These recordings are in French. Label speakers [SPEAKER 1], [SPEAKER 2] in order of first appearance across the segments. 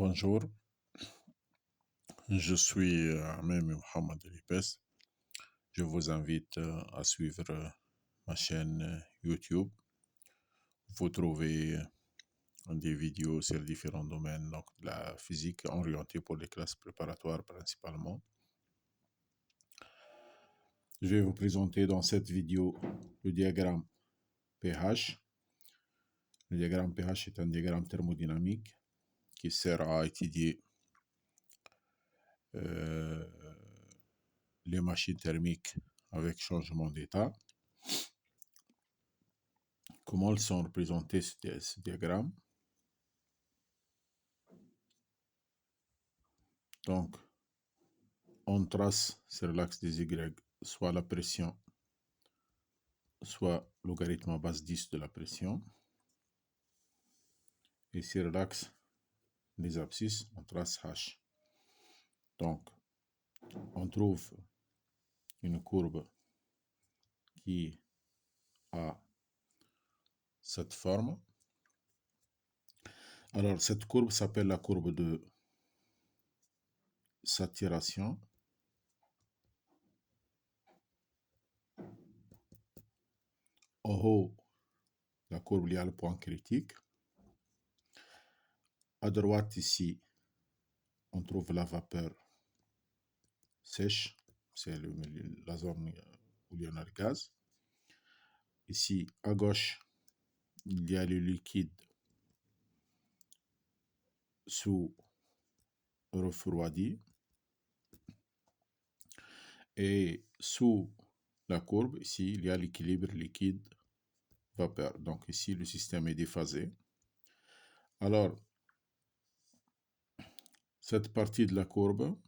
[SPEAKER 1] Bonjour, je suis Ahmed Mohamed Elipes. Je vous invite à suivre ma chaîne YouTube. Vous trouvez des vidéos sur différents domaines, donc de la physique orientée pour les classes préparatoires principalement. Je vais vous présenter dans cette vidéo le diagramme pH. Le diagramme pH est un diagramme thermodynamique qui sert à étudier les machines thermiques avec changement d'état. Comment elles sont représentées ce diagramme? Donc, on trace sur l'axe des Y soit la pression, soit logarithme à base 10 de la pression. Et sur l'axe des abscisses, on trace H. Donc, on trouve une courbe qui a cette forme. Alors, cette courbe s'appelle la courbe de saturation. En haut, la courbe, il y a le point critique. À droite, ici, on trouve la vapeur sèche. C'est la zone où il y en a le gaz. Ici, à gauche, il y a le liquide sous refroidi. Et sous la courbe, ici, il y a l'équilibre liquide-vapeur. Donc ici, le système est déphasé. Alors, cette partie de la courbe,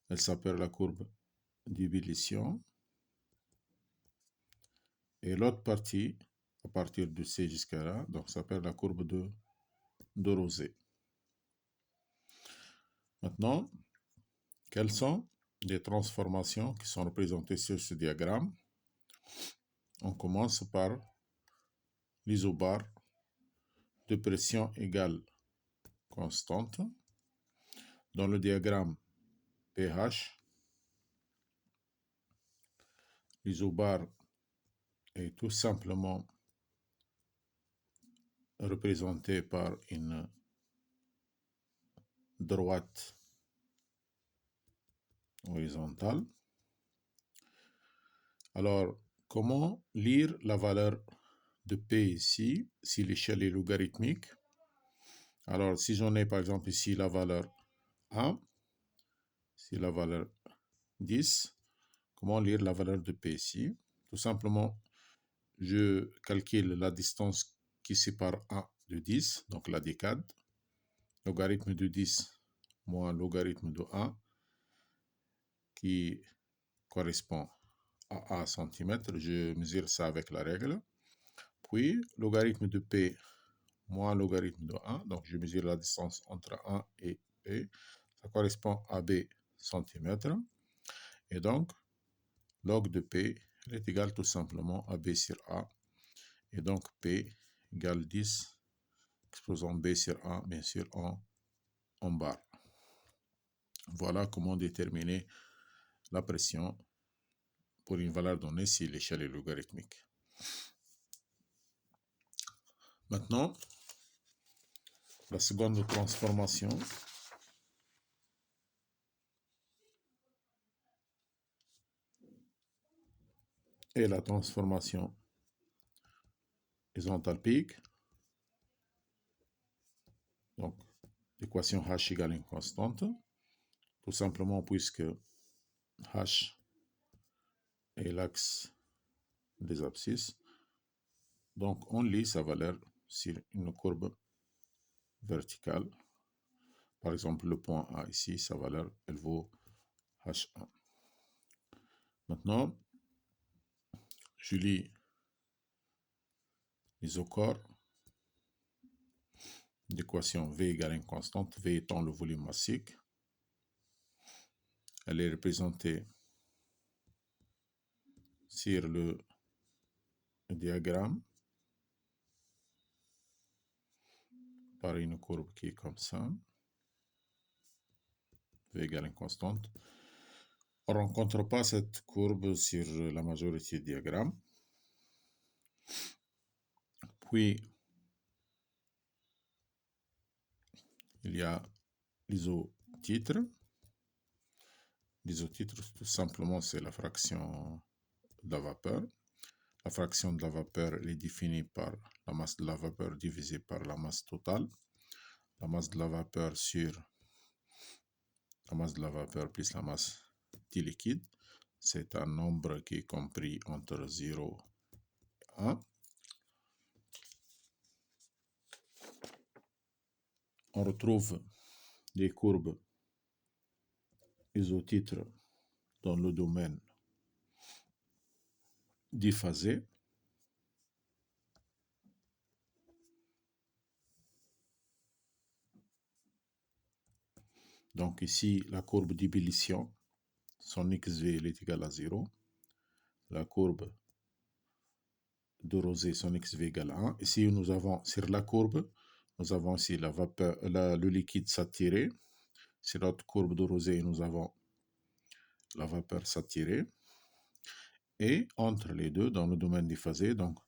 [SPEAKER 1] elle s'appelle la courbe d'ébullition. Et l'autre partie, à partir de C jusqu'à là, donc s'appelle la courbe de Rosé. Maintenant, quelles sont les transformations qui sont représentées sur ce diagramme? On commence par l'isobar de pression égale constante. Dans le diagramme pH, l'isobar est tout simplement représenté par une droite horizontale. Alors, comment lire la valeur de P ici, si l'échelle est logarithmique? Alors, si j'en ai par exemple ici la valeur 1, ici la valeur 10, comment lire la valeur de P ici? Tout simplement, je calcule la distance qui sépare 1 de 10, donc la décade. Logarithme de 10 moins logarithme de 1, qui correspond à 1 cm. Je mesure ça avec la règle. Puis, logarithme de P moins logarithme de 1. Donc, je mesure la distance entre 1 et P. Ça correspond à B cm. Et donc, log de P est égal tout simplement à B sur A. Et donc, P égale 10, exposant B sur A, bien sûr, en barre. Voilà comment déterminer la pression pour une valeur donnée si l'échelle est logarithmique. Maintenant, la seconde transformation est la transformation isenthalpique. Donc, l'équation H égale une constante. Tout simplement puisque H est l'axe des abscisses. Donc, on lit sa valeur sur une courbe verticale. Par exemple, le point A ici, sa valeur, elle vaut H1. Maintenant, je lis l'isochore d'équation V égale une constante, V étant le volume massique. Elle est représentée sur le diagramme. par une courbe qui est comme ça, V égale une constante. On ne rencontre pas cette courbe sur la majorité des diagrammes. Puis, il y a l'isotitre. L'isotitre, tout simplement, c'est la fraction de la vapeur. La fraction de la vapeur elle est définie par la masse de la vapeur divisée par la masse totale. La masse de la vapeur sur la masse de la vapeur plus la masse du liquide. C'est un nombre qui est compris entre 0 et 1. On retrouve des courbes isotitres dans le domaine diphasé. Donc ici, la courbe d'ébullition, son XV est égal à 0. La courbe de rosée, son XV égale à 1. Ici, nous avons sur la courbe, nous avons ici la vapeur, le liquide saturé. Sur notre courbe de rosée, nous avons la vapeur saturée. Et entre les deux, dans le domaine diphasé, donc,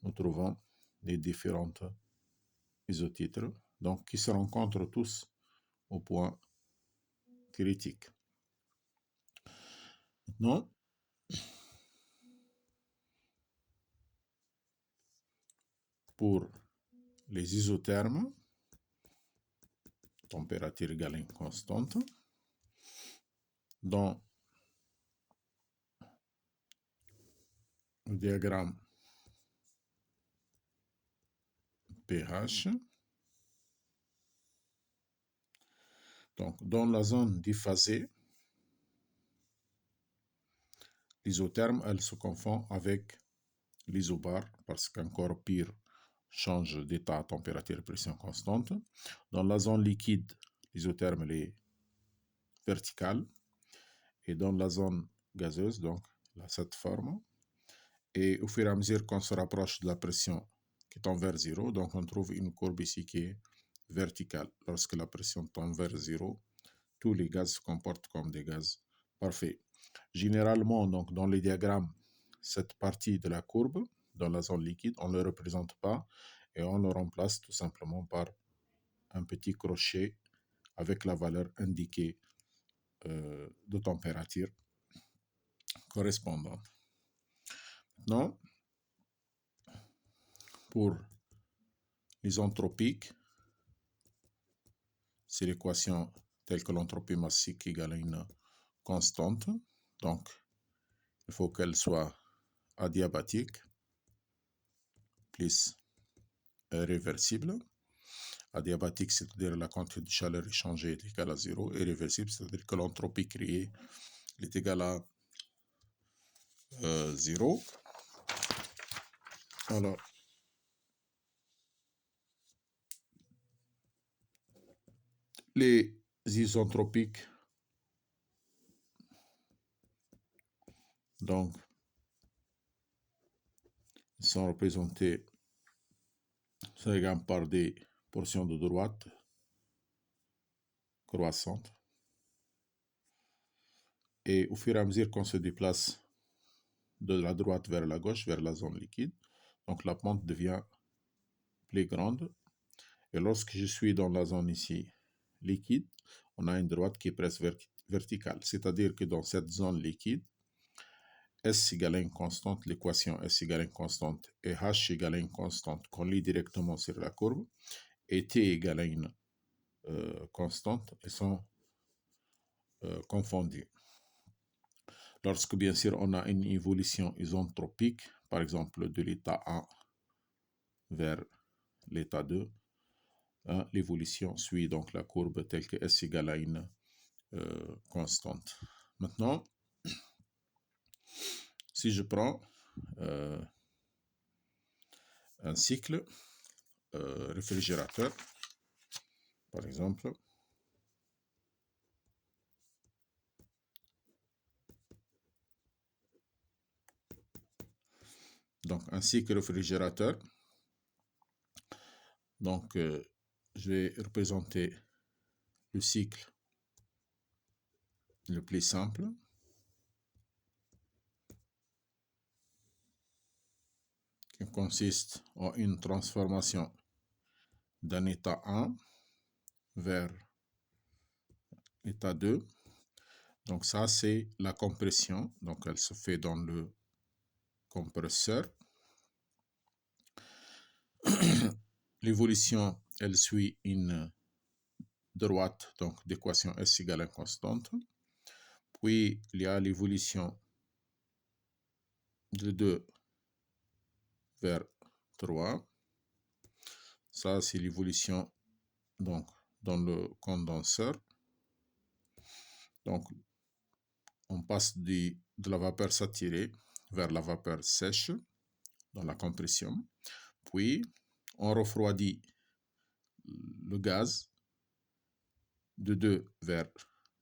[SPEAKER 1] nous trouvons les différentes isotitres, donc qui se rencontrent tous au point critique. Maintenant, pour les isothermes, température égale à une constante, dans le diagramme pH, donc dans la zone diphasée, l'isotherme, elle se confond avec l'isobar parce qu'un corps pur change d'état à température et pression constante. Dans la zone liquide, l'isotherme elle est verticale. Et dans la zone gazeuse, donc, elle a cette forme. Et au fur et à mesure qu'on se rapproche de la pression qui tend vers 0, donc on trouve une courbe ici qui est verticale. Lorsque la pression tend vers 0, tous les gaz se comportent comme des gaz parfaits. Généralement, donc, dans les diagrammes, cette partie de la courbe, dans la zone liquide, on ne le représente pas et on le remplace tout simplement par un petit crochet avec la valeur indiquée de température correspondante. Maintenant, pour l'isentropique, c'est l'équation telle que l'entropie massique égale à une constante. Donc, il faut qu'elle soit adiabatique plus réversible. Adiabatique, c'est-à-dire la quantité de chaleur échangée est égale à 0. Et réversible, c'est-à-dire que l'entropie créée est égale à 0. Alors, les isentropiques, donc, sont représentés par des portions de droite croissantes. Et au fur et à mesure qu'on se déplace de la droite vers la gauche, vers la zone liquide, donc la pente devient plus grande. Et lorsque je suis dans la zone ici liquide, on a une droite qui est presque verticale. C'est-à-dire que dans cette zone liquide, S égale à une constante, l'équation S égale à une constante et H égale à une constante qu'on lit directement sur la courbe, et T égale à une constante, et sont confondues. Lorsque, bien sûr, on a une évolution isentropique, par exemple de l'état 1 vers l'état 2, hein, l'évolution suit donc la courbe telle que S égale à une constante. Maintenant, si je prends un cycle réfrigérateur, par exemple, donc un cycle réfrigérateur, donc je vais représenter le cycle le plus simple. Qui consiste en une transformation d'un état 1 vers état 2. Donc ça, c'est la compression. Donc elle se fait dans le compresseur. L'évolution, elle suit une droite, donc d'équation S égale à constante. Puis il y a l'évolution de 2 vers 3. Ça, c'est l'évolution donc dans le condenseur. Donc, on passe de la vapeur saturée vers la vapeur sèche dans la compression. Puis, on refroidit le gaz de 2 vers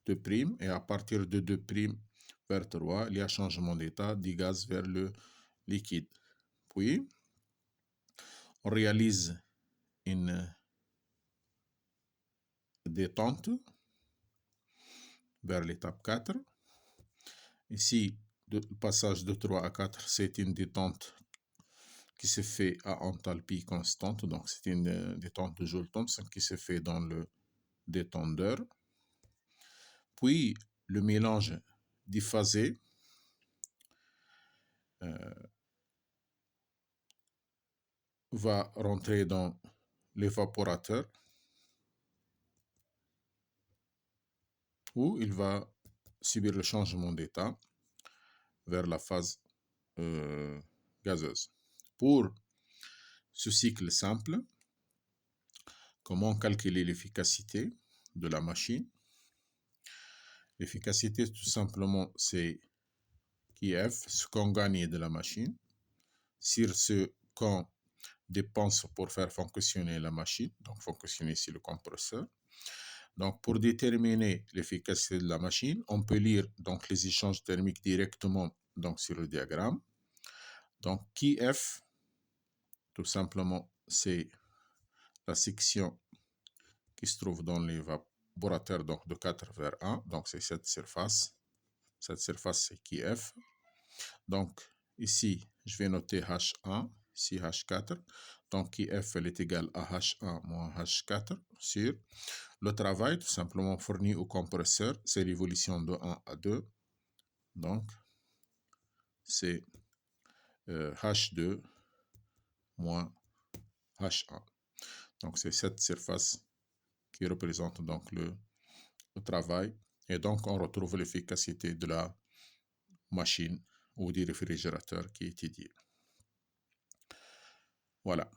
[SPEAKER 1] 2', et à partir de 2' vers 3, il y a changement d'état du gaz vers le liquide. Puis, on réalise une détente vers l'étape 4. Ici, le passage de 3 à 4, c'est une détente qui se fait à enthalpie constante. Donc, c'est une détente de Joule-Thomson qui se fait dans le détendeur. Puis, le mélange diphasé va rentrer dans l'évaporateur où il va subir le changement d'état vers la phase gazeuse. Pour ce cycle simple, comment calculer l'efficacité de la machine? L'efficacité, tout simplement, c'est QF, ce qu'on gagne de la machine, sur ce qu'on dépense pour faire fonctionner la machine, donc fonctionner ici le compresseur. Donc, pour déterminer l'efficacité de la machine, on peut lire donc les échanges thermiques directement donc, sur le diagramme. Donc, QF, tout simplement, c'est la section qui se trouve dans l'évaporateur donc de 4 vers 1. Donc, c'est cette surface. Cette surface, c'est QF. Donc, ici, je vais noter H1, ici H4. Donc, QF, elle est égale à H1 moins H4 sur le travail, tout simplement fourni au compresseur. C'est l'évolution de 1 à 2. Donc, c'est H2 moins H1. Donc, c'est cette surface qui représente donc le travail. Et donc, on retrouve l'efficacité de la machine ou du réfrigérateur qui est étudié. Voilà.